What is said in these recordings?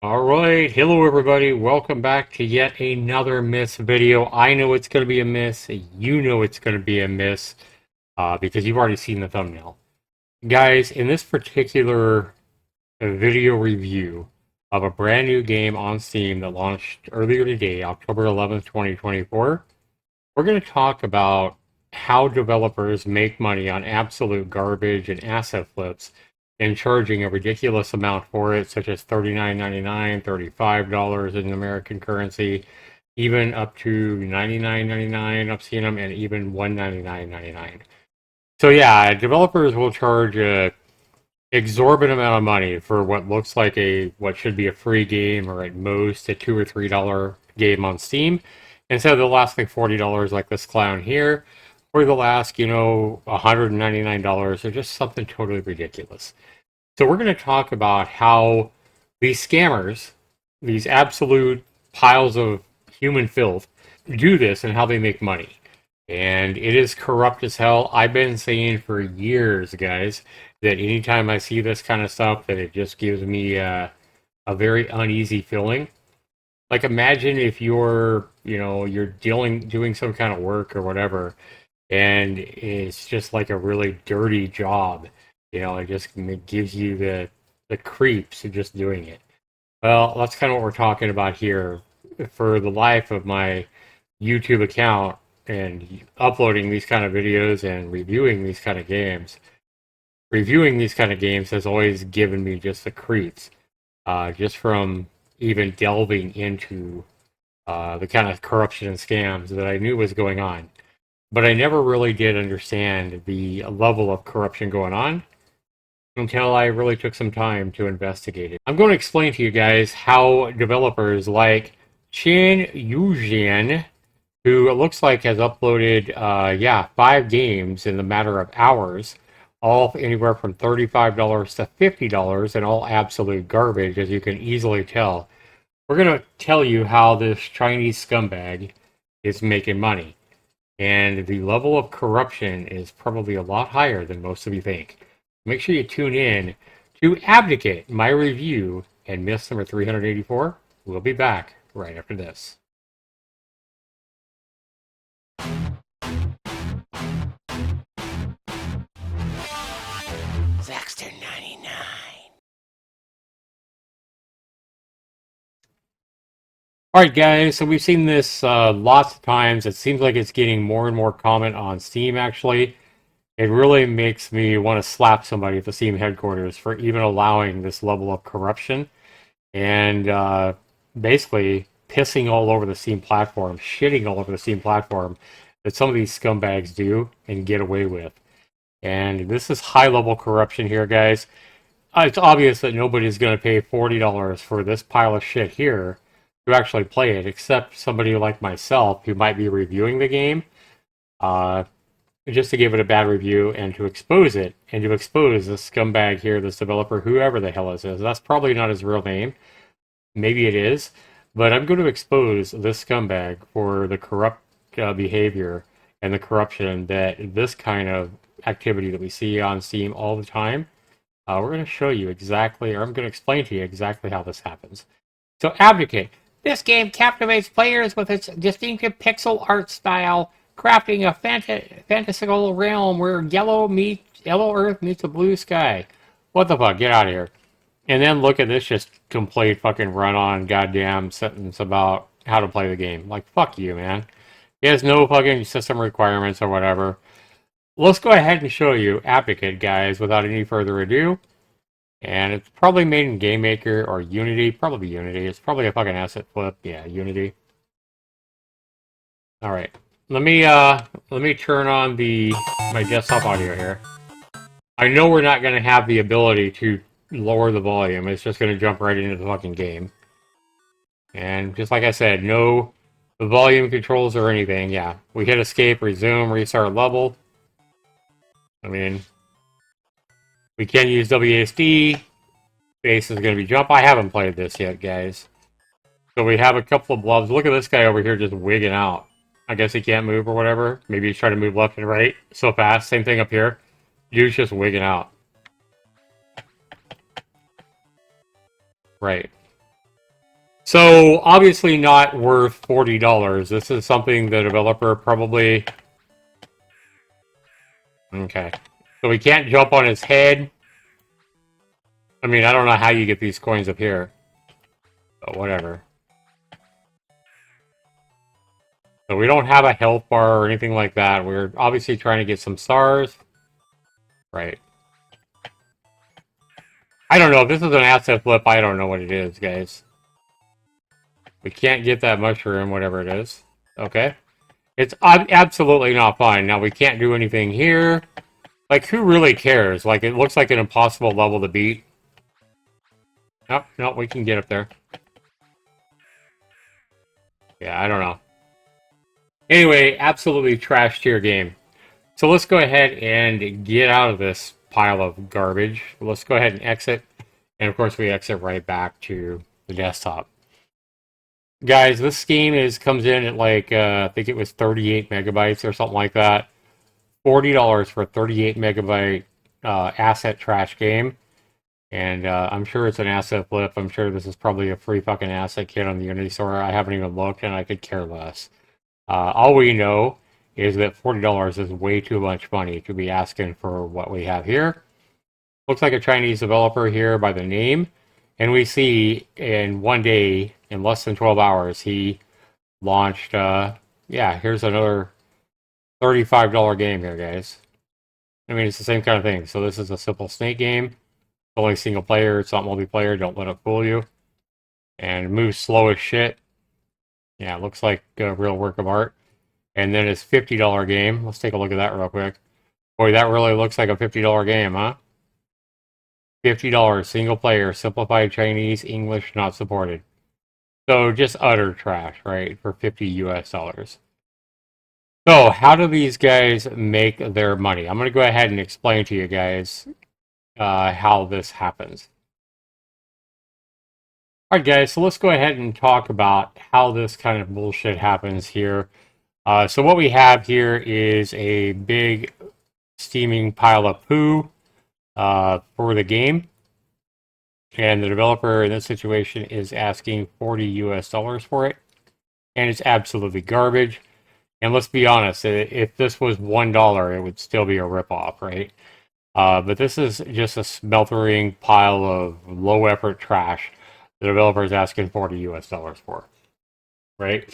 Alright, hello everybody, welcome back to yet another miss video. I know it's going to be a miss, you know it's going to be a miss, because you've already seen the thumbnail. Guys, in this particular video review of a brand new game on Steam that launched earlier today, October 11th, 2024, we're going to talk about how developers make money on absolute garbage and asset flips and charging a ridiculous amount for it, such as $39.99, $35 in American currency, even up to $99.99. I've seen them, and even $199.99. So yeah, developers will charge a exorbitant amount of money for what looks like what should be a free game, or at most a $2 or $3 game on Steam, instead of the last like $40 like this clown here, or the last $199, or just something totally ridiculous. So we're going to talk about how these scammers, these absolute piles of human filth, do this and how they make money. And it is corrupt as hell. I've been saying for years, guys, that anytime I see this kind of stuff, that it just gives me a very uneasy feeling. Like, imagine if you're doing some kind of work or whatever, and it's just like a really dirty job. It gives you the creeps of just doing it. Well, that's kind of what we're talking about here. For the life of my YouTube account and uploading these kind of videos and reviewing these kind of games has always given me just the creeps, just from even delving into the kind of corruption and scams that I knew was going on. But I never really did understand the level of corruption going on until I really took some time to investigate it. I'm going to explain to you guys how developers like Chin Yujian, who it looks like has uploaded, 5 games in the matter of hours, all anywhere from $35 to $50, and all absolute garbage, as you can easily tell. We're going to tell you how this Chinese scumbag is making money. And the level of corruption is probably a lot higher than most of you think. Make sure you tune in to Abdicate, my review, and miss number 384. We'll be back right after this. Zaxter 99. Alright guys, so we've seen this lots of times. It seems like it's getting more and more common on Steam, actually. It really makes me want to slap somebody at the Steam headquarters for even allowing this level of corruption and basically pissing all over the Steam platform, shitting all over the Steam platform that some of these scumbags do and get away with. And this is high-level corruption here, guys. It's obvious that nobody's going to pay $40 for this pile of shit here to actually play it, except somebody like myself who might be reviewing the game, just to give it a bad review and to expose it, and to expose this scumbag here, this developer, whoever the hell this is. That's probably not his real name. Maybe it is. But I'm going to expose this scumbag for the corrupt behavior and the corruption that this kind of activity that we see on Steam all the time. We're going to show you exactly, or I'm going to explain to you exactly how this happens. So, Abdicate. This game captivates players with its distinctive pixel art style, crafting a fantastical realm where yellow Earth meets a blue sky. What the fuck? Get out of here. And then look at this just complete fucking run-on goddamn sentence about how to play the game. Like, fuck you, man. He has no fucking system requirements or whatever. Let's go ahead and show you Abdicate, guys, without any further ado. And it's probably made in Game Maker or Unity. Probably Unity. It's probably a fucking asset flip. Yeah, Unity. Alright. Let me turn on my desktop audio here. I know we're not gonna have the ability to lower the volume. It's just gonna jump right into the fucking game. And just like I said, no volume controls or anything. Yeah. We hit escape, resume, restart level. I mean, we can use WASD. Base is going to be jump. I haven't played this yet, guys. So we have a couple of blobs. Look at this guy over here just wigging out. I guess he can't move or whatever. Maybe he's trying to move left and right so fast. Same thing up here. Dude's just wigging out. Right. So obviously not worth $40. This is something the developer probably. Okay. So we can't jump on his head. I mean, I don't know how you get these coins up here, but whatever. So we don't have a health bar or anything like that. We're obviously trying to get some stars. Right. I don't know. If this is an asset flip, I don't know what it is, guys. We can't get that mushroom, whatever it is. Okay. It's absolutely not fine. Now, we can't do anything here. Like, who really cares? Like, it looks like an impossible level to beat. No, no, we can get up there. Yeah, I don't know. Anyway, absolutely trash tier game. So let's go ahead and get out of this pile of garbage. Let's go ahead and exit. And of course, we exit right back to the desktop. Guys, this game comes in at like, I think it was 38 megabytes or something like that. $40 for a 38 megabyte asset trash game. And I'm sure it's an asset flip. I'm sure this is probably a free fucking asset kit on the Unity store. I haven't even looked, and I could care less. All we know is that $40 is way too much money to be asking for what we have here. Looks like a Chinese developer here by the name. And we see in one day, in less than 12 hours, he launched, yeah, here's another $35 game here, guys. I mean, it's the same kind of thing. So this is a simple snake game. It's only single player. It's not multiplayer. Don't let it fool you. And it moves slow as shit. Yeah, it looks like a real work of art. And then his $50 game. Let's take a look at that real quick. Boy, that really looks like a $50 game, huh? $50 single player, simplified Chinese, English not supported. So just utter trash, right? For 50 US dollars. So how do these guys make their money? I'm going to go ahead and explain to you guys how this happens. All right, guys, so let's go ahead and talk about how this kind of bullshit happens here. So what we have here is a big steaming pile of poo for the game. And the developer in this situation is asking 40 US dollars for it. And it's absolutely garbage. And let's be honest, if this was $1, it would still be a ripoff, right? But this is just a smeltering pile of low effort trash the developer is asking 40 US dollars for, right?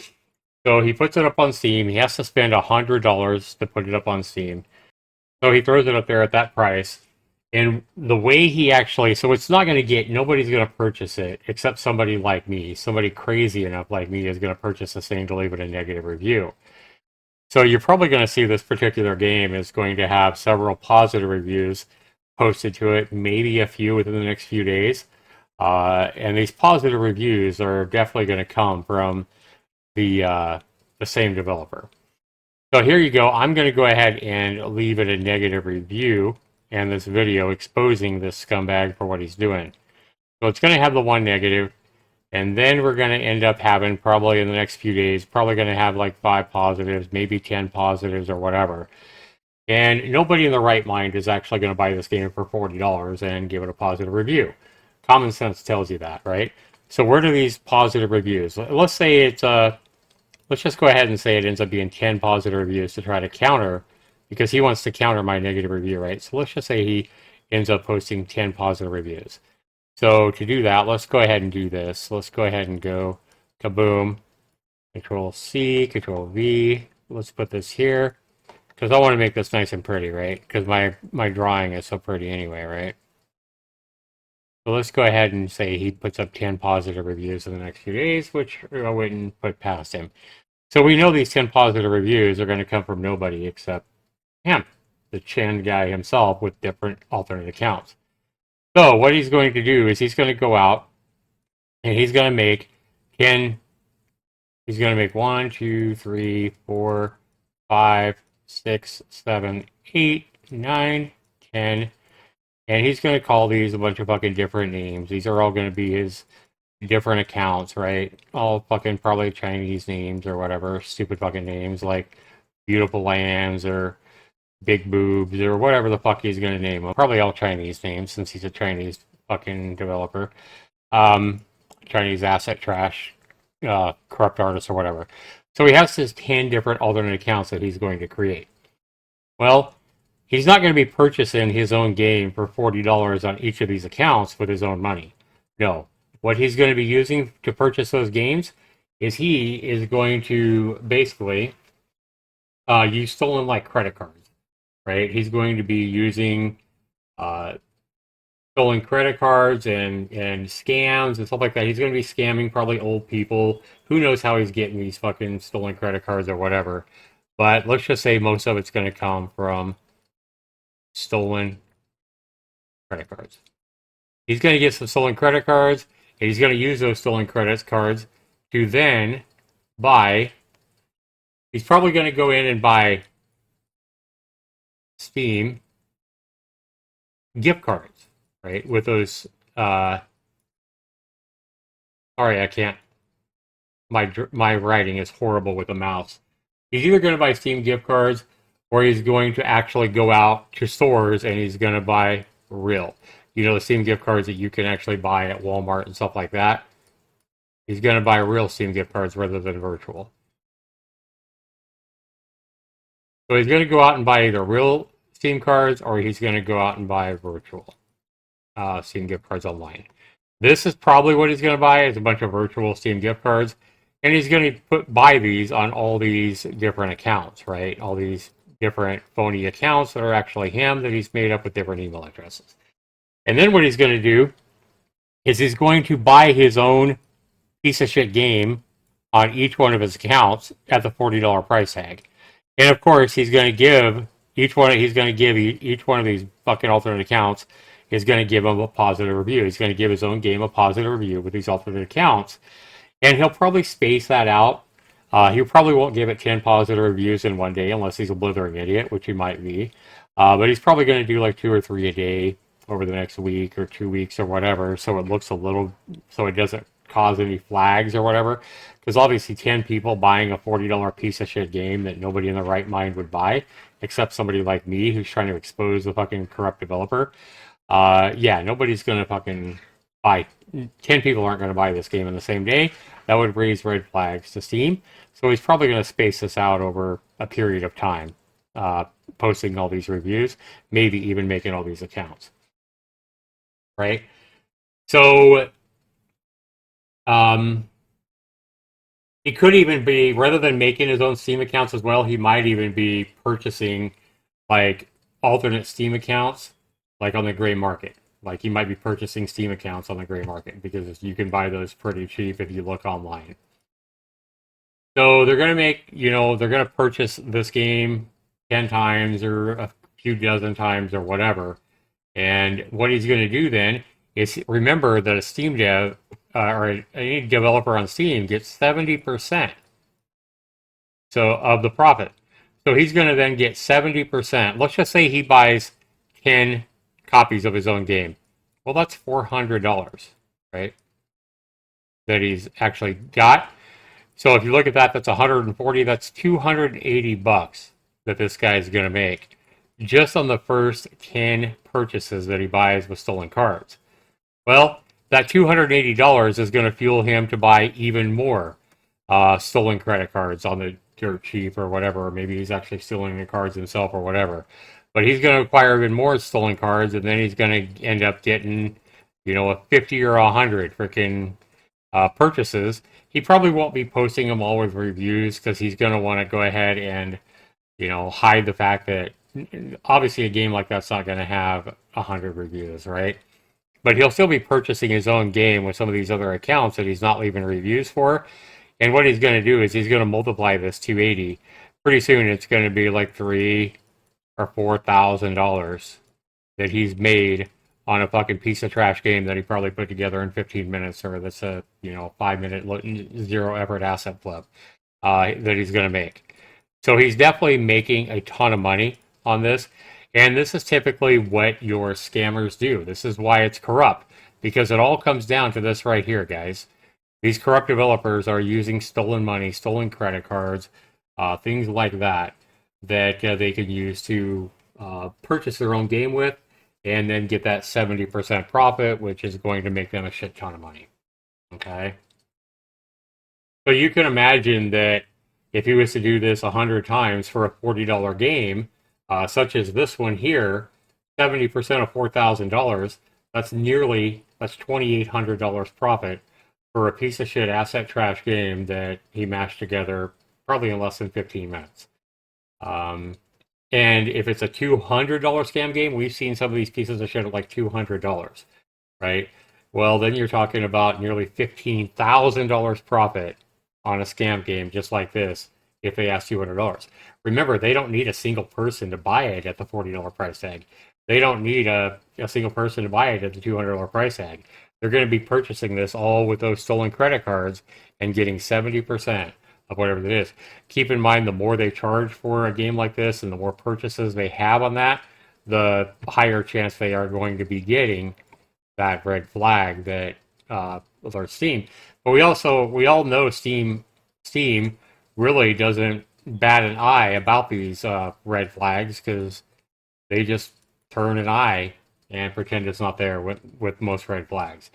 So he puts it up on Steam. He has to spend $100 to put it up on Steam. So he throws it up there at that price. And the way he actually, so it's not going to get, nobody's going to purchase it except somebody like me. Somebody crazy enough like me is going to purchase this thing to leave it a negative review. So you're probably going to see this particular game is going to have several positive reviews posted to it, maybe a few within the next few days. And these positive reviews are definitely going to come from the same developer. So here you go. I'm going to go ahead and leave it a negative review and this video exposing this scumbag for what he's doing. So it's going to have the one negative, and then we're going to end up having probably in the next few days, probably going to have like 5 positives, maybe 10 positives or whatever. And nobody in the right mind is actually going to buy this game for $40 and give it a positive review. Common sense tells you that, right? So where do these positive reviews? Let's say it's let's just go ahead and say it ends up being 10 positive reviews to try to counter, because he wants to counter my negative review, right? So let's just say he ends up posting 10 positive reviews. So to do that, let's go ahead and do this. Let's go ahead and go kaboom, Control C, Control V. Let's put this here because I want to make this nice and pretty, right? Because my drawing is so pretty anyway, right? So let's go ahead and say he puts up 10 positive reviews in the next few days, which I wouldn't put past him. So we know these 10 positive reviews are going to come from nobody except him, the Chen guy himself with different alternate accounts. So what he's going to do is he's going to go out and he's going to make 10. He's going to make 1, 2, 3, 4, 5, 6, 7, 8, 9, 10. And he's going to call these a bunch of fucking different names. These are all going to be his different accounts, right? All fucking probably Chinese names or whatever. Stupid fucking names like Beautiful Lands or Big Boobs or whatever the fuck he's going to name them. Probably all Chinese names since he's a Chinese fucking developer. Chinese asset trash, corrupt artists or whatever. So he has his 10 different alternate accounts that he's going to create. Well, he's not going to be purchasing his own game for $40 on each of these accounts with his own money. No. What he's going to be using to purchase those games is he is going to basically use stolen like credit cards, right? He's going to be using uh, stolen credit cards and scams and stuff like that. He's going to be scamming probably old people. Who knows how he's getting these fucking stolen credit cards or whatever. But let's just say most of it's going to come from stolen credit cards. He's going to get some stolen credit cards, and he's going to use those stolen credit cards to then buy. He's probably going to go in and buy Steam gift cards, right? With those. Sorry, I can't. My writing is horrible with the mouse. He's either going to buy Steam gift cards, or he's going to actually go out to stores and he's going to buy real. You know, the Steam gift cards that you can actually buy at Walmart and stuff like that. He's going to buy real Steam gift cards rather than virtual. So he's going to go out and buy either real Steam cards or he's going to go out and buy virtual Steam gift cards online. This is probably what he's going to buy, is a bunch of virtual Steam gift cards. And he's going to buy these on all these different accounts, right? All these different phony accounts that are actually him that he's made up with different email addresses. And then what he's going to do is he's going to buy his own piece of shit game on each one of his accounts at the $40 price tag. And of course, he's going to give each one of these fucking alternate accounts is going to give him a positive review. He's going to give his own game a positive review with these alternate accounts. And he'll probably space that out. He probably won't give it 10 positive reviews in one day unless he's a blithering idiot, which he might be. But he's probably going to do like 2 or 3 a day over the next week or 2 weeks or whatever. So it looks so it doesn't cause any flags or whatever. Because obviously 10 people buying a $40 piece of shit game that nobody in their right mind would buy, except somebody like me who's trying to expose the fucking corrupt developer. Yeah, nobody's going to fucking buy. 10 people aren't going to buy this game in the same day. That would raise red flags to Steam. So he's probably going to space this out over a period of time, posting all these reviews, maybe even making all these accounts. Right? So, he could even be, rather than making his own Steam accounts as well, he might even be purchasing like alternate Steam accounts, like on the gray market. Like he might be purchasing Steam accounts on the gray market because you can buy those pretty cheap if you look online. So they're going to they're going to purchase this game 10 times or a few dozen times or whatever. And what he's going to do then is remember that a Steam dev or any developer on Steam gets 70% of the profit. So he's going to then get 70%. Let's just say he buys 10 copies of his own game. Well, that's $400, right? That he's actually got. So if you look at that, that's 140. That's $280 that this guy is going to make just on the first 10 purchases that he buys with stolen cards. Well, that $280 is going to fuel him to buy even more stolen credit cards on the dirt cheap or whatever. Or maybe he's actually stealing the cards himself or whatever. But he's going to acquire even more stolen cards, and then he's going to end up getting, a 50 or 100 freaking purchases. He probably won't be posting them all with reviews because he's going to want to go ahead and, hide the fact that obviously a game like that's not going to have 100 reviews, right? But he'll still be purchasing his own game with some of these other accounts that he's not leaving reviews for. And what he's going to do is he's going to multiply this 280. Pretty soon it's going to be like $3,000 or $4,000 that he's made on a fucking piece of trash game that he probably put together in 15 minutes, or that's a 5-minute zero effort asset flip that he's going to make. So he's definitely making a ton of money on this, and this is typically what your scammers do. This is why it's corrupt, because it all comes down to this right here, guys. These corrupt developers are using stolen money, stolen credit cards, things like that they can use to purchase their own game with, and then get that 70% profit, which is going to make them a shit ton of money. Okay. So you can imagine that if he was to do this 100 times for a $40 game, such as this one here, 70% of $4,000, that's $2,800 profit for a piece of shit asset trash game that he mashed together probably in less than 15 minutes. Um, and if it's a $200 scam game, we've seen some of these pieces of shit at like $200, right? Well, then you're talking about nearly $15,000 profit on a scam game just like this if they ask $200. Remember, they don't need a single person to buy it at the $40 price tag. They don't need a single person to buy it at the $200 price tag. They're going to be purchasing this all with those stolen credit cards and getting 70% of whatever it is. Keep in mind, the more they charge for a game like this and the more purchases they have on that, the higher chance they are going to be getting that red flag that with our Steam. But we all know Steam really doesn't bat an eye about these red flags because they just turn an eye and pretend it's not there with most red flags.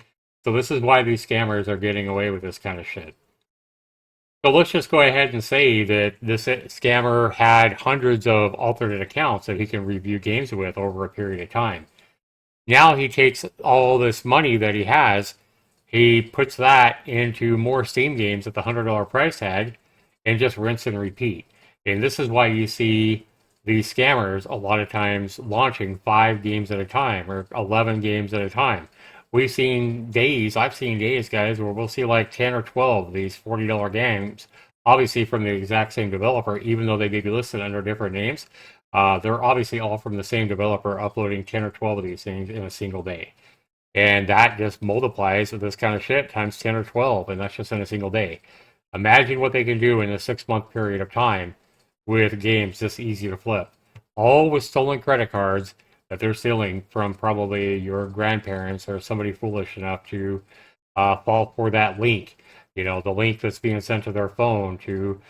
So this is why these scammers are getting away with this kind of shit. So let's just go ahead and say that this scammer had hundreds of alternate accounts that he can review games with over a period of time. Now he takes all this money that he has, he puts that into more Steam games at the $100 price tag and just rinse and repeat. And this is why you see these scammers a lot of times launching 5 games at a time or 11 games at a time. I've seen days, guys, where we'll see like 10 or 12 of these $40 games, obviously from the exact same developer, even though they may be listed under different names. They're obviously all from the same developer uploading 10 or 12 of these things in a single day. And that just multiplies with this kind of shit times 10 or 12, and that's just in a single day. Imagine what they can do in a 6 month period of time with games this easy to flip. All with stolen credit cards that they're stealing from probably your grandparents or somebody foolish enough to fall for that link. You know, the link that's being sent to their phone to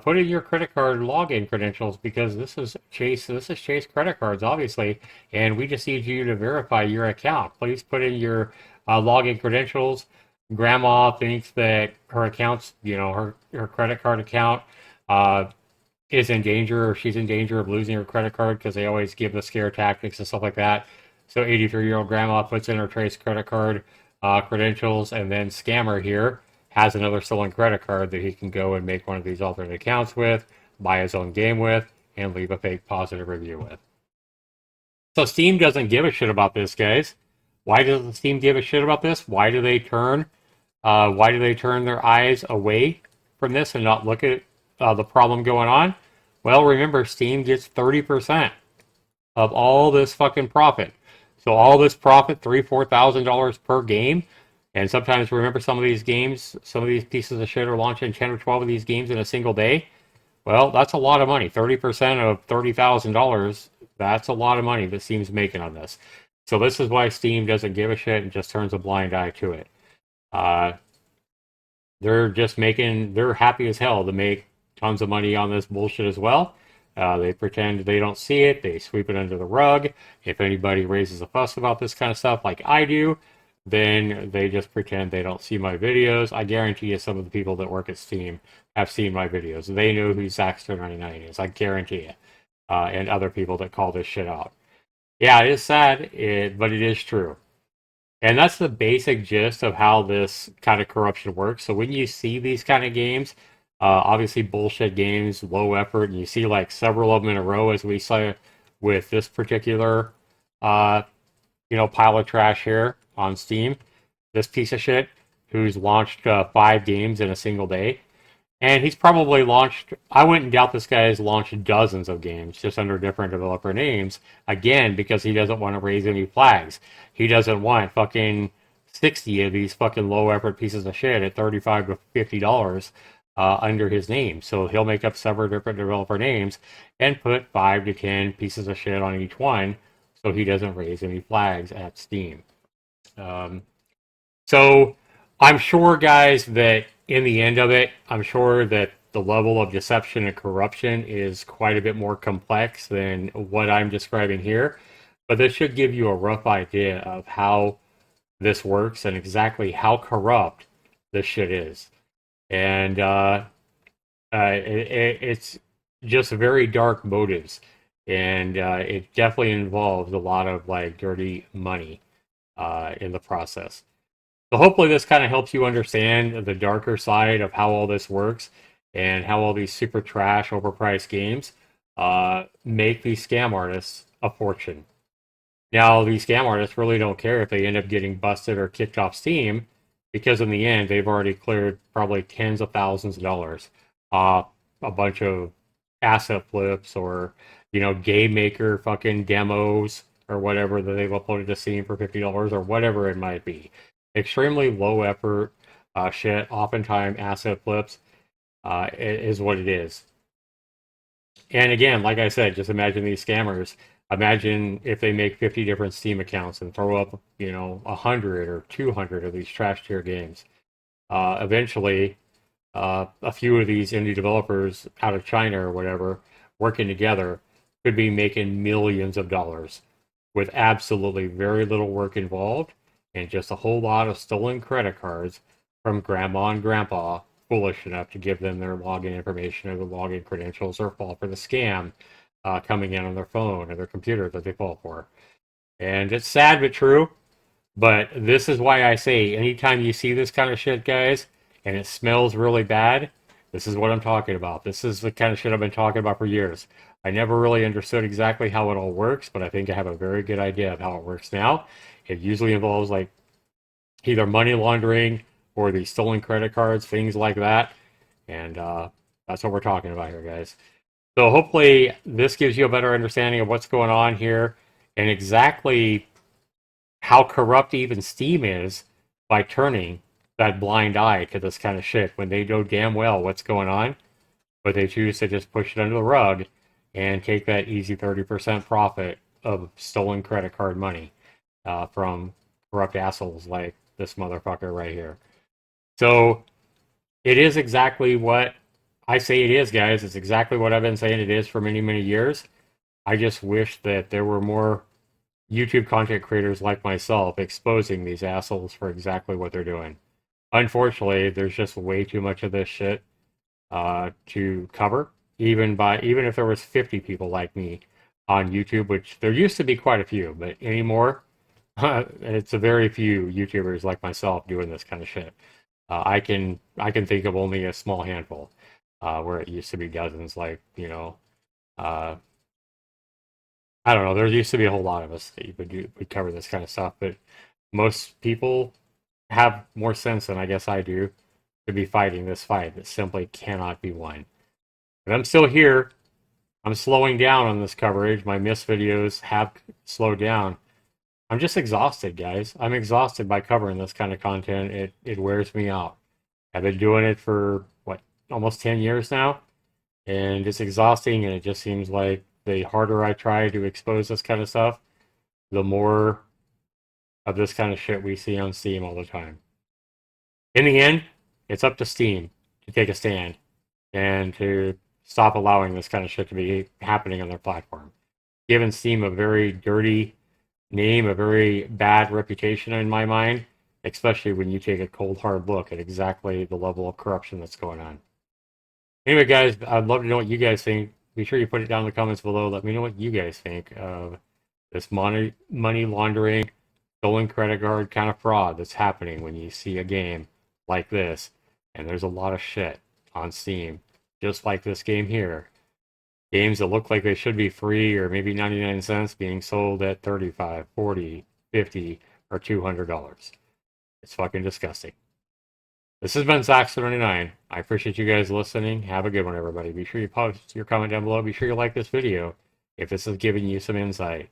put in your credit card login credentials because this is Chase credit cards, obviously, and we just need you to verify your account. Please put in your login credentials. Grandma thinks that her accounts, her credit card account uh, is in danger or she's in danger of losing her credit card because they always give the scare tactics and stuff like that. So 83-year-old grandma puts in her Trace credit card credentials, and then scammer here has another stolen credit card that he can go and make one of these alternate accounts with, buy his own game with, and leave a fake positive review with. So Steam doesn't give a shit about this, guys. Why does Steam give a shit about this? Why do they turn their eyes away from this and not look at the problem going on? Well, remember, Steam gets 30% of all this fucking profit. So all this profit, $4,000 per game, and sometimes remember some of these games, some of these pieces of shit are launching 10 or 12 of these games in a single day. Well, that's a lot of money. 30% of $30,000, that's a lot of money that Steam's making on this. So this is why Steam doesn't give a shit and just turns a blind eye to it. Uh, they're happy as hell to make tons of money on this bullshit as well. They pretend they don't see it. They sweep it under the rug. If anybody raises a fuss about this kind of stuff like I do, then they just pretend they don't see my videos. I guarantee you some of the people that work at Steam have seen my videos. They know who Zaxter99 is. I guarantee it. And other people that call this shit out. Yeah, it is sad, but it is true. And that's the basic gist of how this kind of corruption works. So when you see these kind of games, obviously bullshit games, low effort, and you see like several of them in a row, as we saw with this particular, pile of trash here on Steam, this piece of shit who's launched 5 games in a single day. And he's probably launched, I wouldn't doubt this guy has launched dozens of games just under different developer names, again, because he doesn't want to raise any flags. He doesn't want fucking 60 of these fucking low effort pieces of shit at $35 to $50 under his name. So he'll make up several different developer names and put 5 to 10 pieces of shit on each one so he doesn't raise any flags at Steam. So I'm sure, guys, that in the end of it, I'm sure that the level of deception and corruption is quite a bit more complex than what I'm describing here. But this should give you a rough idea of how this works and exactly how corrupt this shit is. And it's just very dark motives. And it definitely involves a lot of like dirty money in the process. So hopefully this kind of helps you understand the darker side of how all this works and how all these super trash, overpriced games make these scam artists a fortune. Now, these scam artists really don't care if they end up getting busted or kicked off Steam because in the end, they've already cleared probably tens of thousands of dollars off a bunch of asset flips or, game maker fucking demos or whatever that they've uploaded to Steam for $50 or whatever it might be. Extremely low effort shit, oftentimes asset flips is what it is. And again, like I said, just imagine these scammers. Imagine if they make 50 different Steam accounts and throw up, 100 or 200 of these trash tier games. Eventually, a few of these indie developers out of China or whatever working together could be making millions of dollars with absolutely very little work involved and just a whole lot of stolen credit cards from grandma and grandpa foolish enough to give them their login information or the login credentials or fall for the scam coming in on their phone or their computer that they fall for. And it's sad but true. But this is why I say anytime you see this kind of shit, guys, and it smells really bad, this is what I'm talking about. This is the kind of shit I've been talking about for years. I never really understood exactly how it all works, but I think I have a very good idea of how it works now. It usually involves like either money laundering or the stolen credit cards, things like that. And that's what we're talking about here, guys. So hopefully this gives you a better understanding of what's going on here and exactly how corrupt even Steam is by turning that blind eye to this kind of shit when they know damn well what's going on, but they choose to just push it under the rug and take that easy 30% profit of stolen credit card money from corrupt assholes like this motherfucker right here. So it is exactly what I say it is, guys. It's exactly what I've been saying it is for many, many years. I just wish that there were more YouTube content creators like myself exposing these assholes for exactly what they're doing. Unfortunately, there's just way too much of this shit to cover. Even if there was 50 people like me on YouTube, which there used to be quite a few, but anymore, it's a very few YouTubers like myself doing this kind of shit. I can think of only a small handful, where it used to be dozens. Like I don't know. There used to be a whole lot of us that would cover this kind of stuff, but most people have more sense than I guess I do to be fighting this fight that simply cannot be won. But I'm still here. I'm slowing down on this coverage. My M.I.S.S videos have slowed down. I'm just exhausted, guys. I'm exhausted by covering this kind of content. It wears me out. I've been doing it for what, almost 10 years now, and it's exhausting. And it just seems like the harder I try to expose this kind of stuff, the more of this kind of shit we see on Steam all the time. In the end, it's up to Steam to take a stand and to stop allowing this kind of shit to be happening on their platform. Giving Steam a very dirty name, a very bad reputation in my mind, especially when you take a cold hard look at exactly the level of corruption that's going on. Anyway, guys, I'd love to know what you guys think. Be sure you put it down in the comments below. Let me know what you guys think of this money laundering, stolen credit card kind of fraud that's happening when you see a game like this. And there's a lot of shit on Steam, just like this game here. Games that look like they should be free or maybe 99 cents being sold at 35, 40, 50, or $200. It's fucking disgusting. This has been Zax79. I appreciate you guys listening. Have a good one, everybody. Be sure you post your comment down below. Be sure you like this video if this is giving you some insight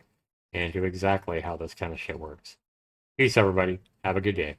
into exactly how this kind of shit works. Peace, everybody. Have a good day.